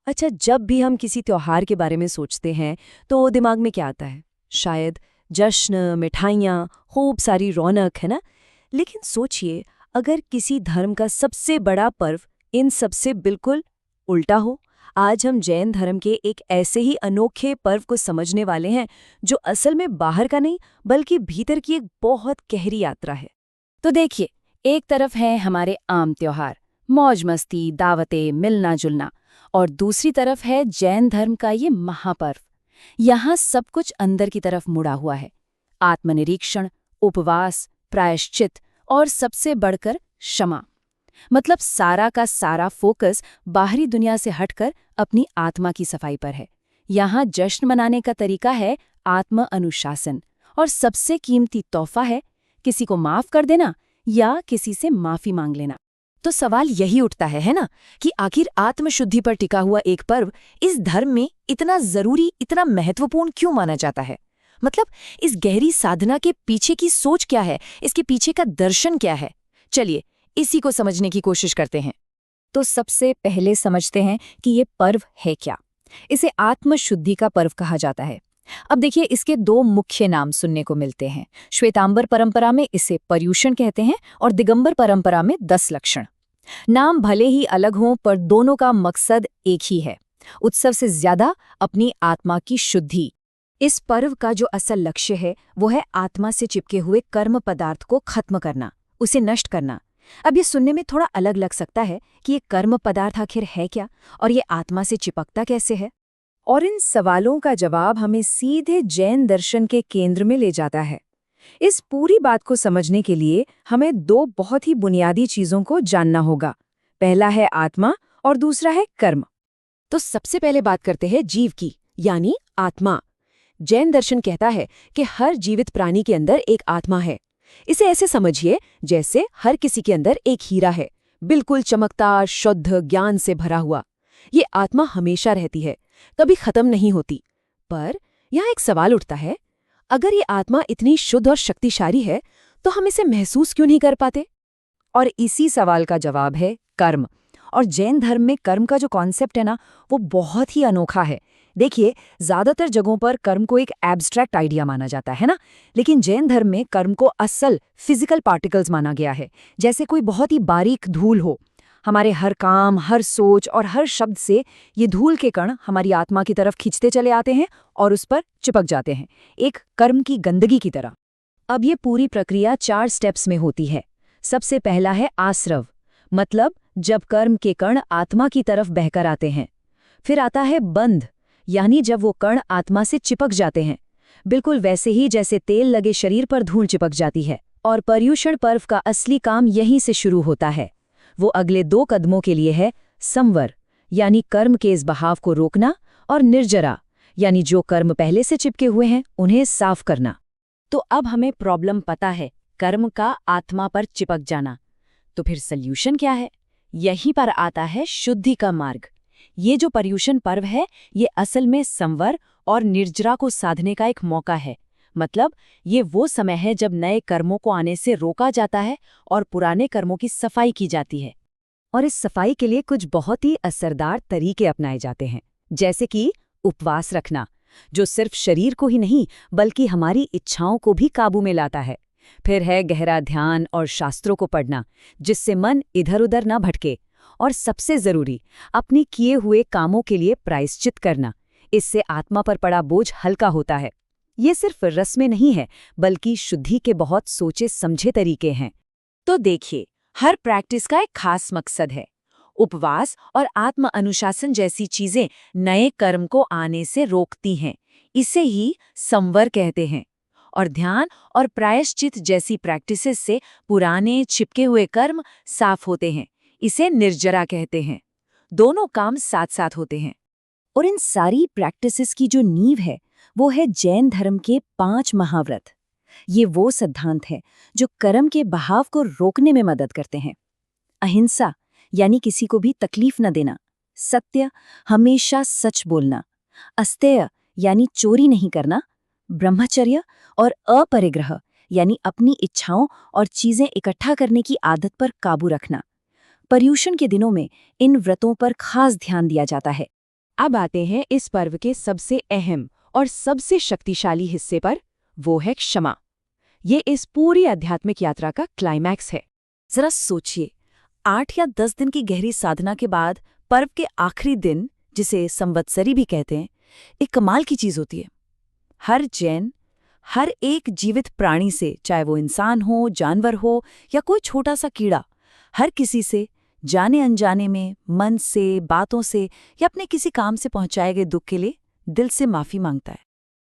अच्छा, जब भी हम किसी त्योहार के बारे में सोचते हैं तो दिमाग में क्या आता है? शायद जश्न, मिठाइयाँ, खूब सारी रौनक, है ना? लेकिन सोचिए, अगर किसी धर्म का सबसे बड़ा पर्व इन सबसे बिल्कुल उल्टा हो। आज हम जैन धर्म के एक ऐसे ही अनोखे पर्व को समझने वाले हैं जो असल में बाहर का नहीं बल्कि भीतर की एक बहुत गहरी यात्रा है। तो देखिए, एक तरफ है हमारे आम त्योहार, मौज मस्ती, दावतें, मिलना जुलना, और दूसरी तरफ है जैन धर्म का ये महापर्व। यहाँ सब कुछ अंदर की तरफ मुड़ा हुआ है। आत्मनिरीक्षण, उपवास, प्रायश्चित और सबसे बढ़कर क्षमा। मतलब सारा का सारा फोकस बाहरी दुनिया से हटकर अपनी आत्मा की सफाई पर है। यहाँ जश्न मनाने का तरीका है आत्म अनुशासन, और सबसे कीमती तोहफा है किसी को माफ कर देना या किसी से माफी मांग लेना। तो सवाल यही उठता है ना, कि आखिर आत्मशुद्धि पर टिका हुआ एक पर्व इस धर्म में इतना जरूरी, इतना महत्वपूर्ण क्यों माना जाता है? मतलब इस गहरी साधना के पीछे की सोच क्या है, इसके पीछे का दर्शन क्या है? चलिए इसी को समझने की कोशिश करते हैं। तो सबसे पहले समझते हैं कि ये पर्व है क्या। इसे आत्मशुद्धि का पर्व कहा जाता है। अब देखिए, इसके दो मुख्य नाम सुनने को मिलते हैं। श्वेतांबर परंपरा में इसे पर्युषण कहते हैं और दिगंबर परंपरा में 10 लक्षण। नाम भले ही अलग हों, पर दोनों का मकसद एक ही है, उत्सव से ज्यादा अपनी आत्मा की शुद्धि। इस पर्व का जो असल लक्ष्य है वो है आत्मा से चिपके हुए कर्म पदार्थ को खत्म करना, उसे नष्ट करना। अब ये सुनने में थोड़ा अलग लग सकता है कि ये कर्म पदार्थ आखिर है क्या और ये आत्मा से चिपकता कैसे है। और इन सवालों का जवाब हमें सीधे जैन दर्शन के केंद्र में ले जाता है। इस पूरी बात को समझने के लिए हमें दो बहुत ही बुनियादी चीजों को जानना होगा। पहला है आत्मा और दूसरा है कर्म। तो सबसे पहले बात करते हैं जीव की, यानी आत्मा। जैन दर्शन कहता है कि हर जीवित प्राणी के अंदर एक आत्मा है। इसे ऐसे समझिए जैसे हर किसी के अंदर एक हीरा है, बिल्कुल चमकता, शुद्ध, ज्ञान से भरा हुआ। ये आत्मा हमेशा रहती है, कभी खत्म नहीं होती। पर यहाँ एक सवाल उठता है, अगर ये आत्मा इतनी शुद्ध और शक्तिशाली है तो हम इसे महसूस क्यों नहीं कर पाते? और इसी सवाल का जवाब है कर्म। और जैन धर्म में कर्म का जो कॉन्सेप्ट है ना, वो बहुत ही अनोखा है। देखिए, ज्यादातर जगहों पर कर्म को एक एब्स्ट्रैक्ट आइडिया माना जाता है ना, लेकिन जैन धर्म में कर्म को असल फिजिकल पार्टिकल्स माना गया है, जैसे कोई बहुत ही बारीक धूल हो। हमारे हर काम, हर सोच और हर शब्द से ये धूल के कण हमारी आत्मा की तरफ खींचते चले आते हैं और उस पर चिपक जाते हैं, एक कर्म की गंदगी की तरह। अब ये पूरी प्रक्रिया 4 स्टेप्स में होती है। सबसे पहला है आश्रव, मतलब जब कर्म के कण आत्मा की तरफ बहकर आते हैं। फिर आता है बंध, यानी जब वो कण आत्मा से चिपक जाते हैं, बिल्कुल वैसे ही जैसे तेल लगे शरीर पर धूल चिपक जाती है। और पर्युषण पर्व का असली काम यहीं से शुरू होता है। वो अगले 2 कदमों के लिए है संवर, यानी कर्म के इस बहाव को रोकना, और निर्जरा, यानी जो कर्म पहले से चिपके हुए हैं उन्हें साफ करना। तो अब हमें प्रॉब्लम पता है, कर्म का आत्मा पर चिपक जाना। तो फिर सल्यूशन क्या है? यहीं पर आता है शुद्धि का मार्ग। ये जो पर्युषण पर्व है, ये असल में संवर और निर्जरा को साधने का एक मौका है। मतलब ये वो समय है जब नए कर्मों को आने से रोका जाता है और पुराने कर्मों की सफाई की जाती है। और इस सफाई के लिए कुछ बहुत ही असरदार तरीके अपनाए जाते हैं, जैसे कि उपवास रखना, जो सिर्फ शरीर को ही नहीं बल्कि हमारी इच्छाओं को भी काबू में लाता है। फिर है गहरा ध्यान और शास्त्रों को पढ़ना, जिससे मन इधर-उधर ना भटके। और सबसे जरूरी, अपने किए हुए कामों के लिए प्रायश्चित करना। इससे आत्मा पर पड़ा बोझ हल्का होता है। ये सिर्फ रस्में नहीं है, बल्कि शुद्धि के बहुत सोचे समझे तरीके हैं। तो देखिए, हर प्रैक्टिस का एक खास मकसद है। उपवास और आत्म अनुशासन जैसी चीजें नए कर्म को आने से रोकती हैं, इसे ही संवर कहते हैं। और ध्यान और प्रायश्चित जैसी प्रैक्टिसेस से पुराने छिपके हुए कर्म साफ होते हैं, इसे निर्जरा कहते हैं। दोनों काम साथ साथ होते हैं। और इन सारी प्रैक्टिसेस की जो नींव है वो है जैन धर्म के 5 महाव्रत। ये वो सिद्धांत है जो कर्म के बहाव को रोकने में मदद करते हैं। अहिंसा, यानी किसी को भी तकलीफ न देना। सत्य, हमेशा सच बोलना। अस्तेय, यानी चोरी नहीं करना। ब्रह्मचर्य और अपरिग्रह, यानी अपनी इच्छाओं और चीजें इकट्ठा करने की आदत पर काबू रखना। पर्युषण के दिनों में इन व्रतों पर खास ध्यान दिया जाता है। अब आते हैं इस पर्व के सबसे अहम और सबसे शक्तिशाली हिस्से पर, वो है क्षमा। ये इस पूरी आध्यात्मिक यात्रा का क्लाइमैक्स है। जरा सोचिए, 8 या 10 दिन की गहरी साधना के बाद पर्व के आखिरी दिन, जिसे संवत्सरी भी कहते हैं, एक कमाल की चीज होती है। हर जैन, हर एक जीवित प्राणी से, चाहे वो इंसान हो, जानवर हो या कोई छोटा सा कीड़ा, हर किसी से जाने अनजाने में, मन से, बातों से या अपने किसी काम से पहुंचाए गए दुख के लिए दिल से माफी मांगता है।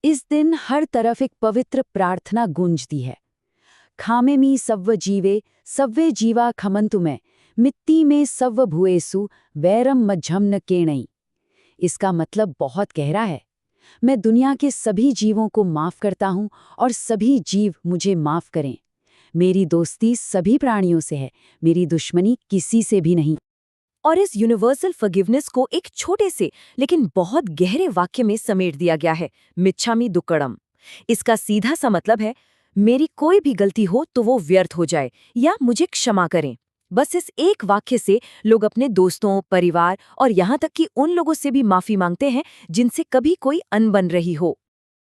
इस दिन हर तरफ एक पवित्र प्रार्थना गूंजती है। खामे मी सव्व जीवे, सव्वे जीवा खमंतु में, मिट्टी में सव्व भुएसु, वैरम मज्झम न केणई। इसका मतलब बहुत गहरा है। मैं दुनिया के सभी जीवों को माफ करता हूँ और सभी जीव मुझे माफ करें। मेरी दोस्ती सभी प्राणियों से है, मेरी दुश्मनी किसी से भी नहीं। और इस यूनिवर्सल फॉरगिवनेस को एक छोटे से लेकिन बहुत गहरे वाक्य में समेट दिया गया है, मिच्छामी दुक्कड़म। इसका सीधा सा मतलब है, मेरी कोई भी गलती हो तो वो व्यर्थ हो जाए या मुझे क्षमा करें। बस इस एक वाक्य से लोग अपने दोस्तों, परिवार और यहाँ तक कि उन लोगों से भी माफी मांगते हैं जिनसे कभी कोई अनबन रही हो।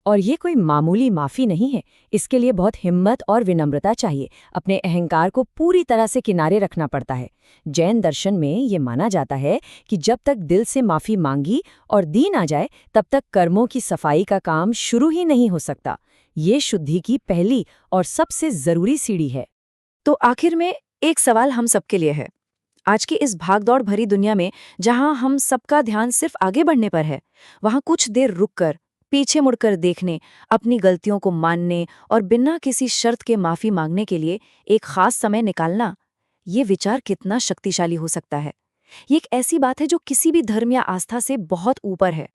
और ये कोई मामूली माफी नहीं है, इसके लिए बहुत हिम्मत और विनम्रता चाहिए। अपने अहंकार को पूरी तरह से किनारे रखना पड़ता है। जैन दर्शन में ये माना जाता है कि जब तक दिल से माफी मांगी और दी ना जाए, तब तक कर्मों की सफाई का काम शुरू ही नहीं हो सकता। ये शुद्धि की पहली और सबसे जरूरी सीढ़ी है। तो आखिर में एक सवाल हम सबके लिए है। आज की इस भागदौड़ भरी दुनिया में जहां हम सबका ध्यान सिर्फ आगे बढ़ने पर है, वहां कुछ देर रुककर, पीछे मुड़कर देखने, अपनी गलतियों को मानने और बिना किसी शर्त के माफी मांगने के लिए एक खास समय निकालना, ये विचार कितना शक्तिशाली हो सकता है। ये एक ऐसी बात है जो किसी भी धर्म या आस्था से बहुत ऊपर है।